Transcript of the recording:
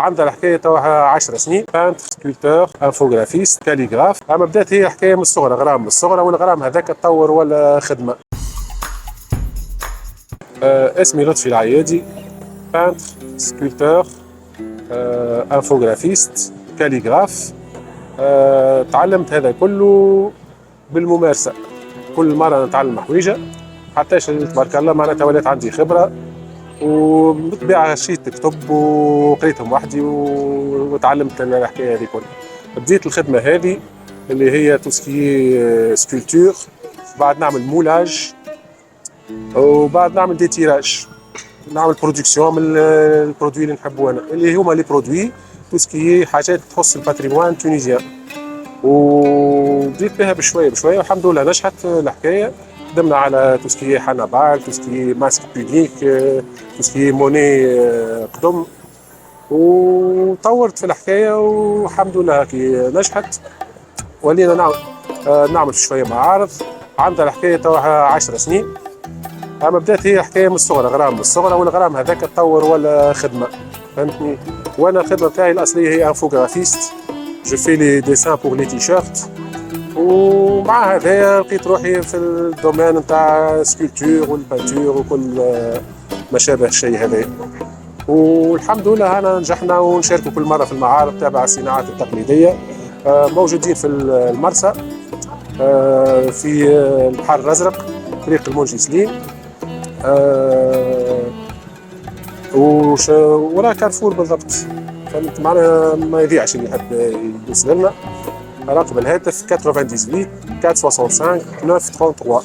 عندها الحكايه توها 10 سنين، بانتر سكولتور انفوغرافيست كاليغراف. اما بدات هي حكايه من الصغر، غرام من الصغر، والغرام هذاك تطور ولا خدمه. اسمي لطفي العيادي، بانتر سكولتور انفوغرافيست كاليغراف. تعلمت هذا كله بالممارسه، كل مره نتعلم حويجه حتى تبارك الله معناتها ولات عندي خبره، وبالطبيعه شيت كتب وقريتهم وحدي وتعلمت الحكايه هذه كلها. بديت الخدمه هذه اللي هي توسكي سكولتور، بعد نعمل مولاج، وبعد نعمل دي تيراج، نعمل برودكسيون من البرودوي اللي نحبوا انا، اللي هما لي برودوي توسكي حاجات تخص الباتريمون تونيزيان. وبديت بها بشويه بشويه والحمد لله نجحت الحكايه. خدمنا على توسكي حنابال، توسكي ماسك بيبليك، توسكي موني قدم، وطورت في الحكايه والحمد لله كي نجحت. ولينا نعمل شويه معارض. عندها الحكايه توها 10 سنين. اما بدات هي حكايه من الصغر، غرام من الصغر، والغرام هذاك تطور ولا خدمه، فهمتني. وانا الخدمه بتاعي الاصليه هي انفوغرافيست، جو في لي ديسان بور لي تيشيرت. ومع هذايا لقيت روحي في الدومين نتاع سكولتور والبانتور وكل ما شابه الشيء هذا. والحمد لله انا نجحنا ونشاركوا كل مره في المعارض تابع الصناعات التقليديه. موجودين في المرسى، في البحر الازرق، طريق المنجي سليم، ولا كارفور بالضبط. فهمت معناها ما يضيعش اللي يحب يوصل لنا. رقم الهاتف 98 465 933.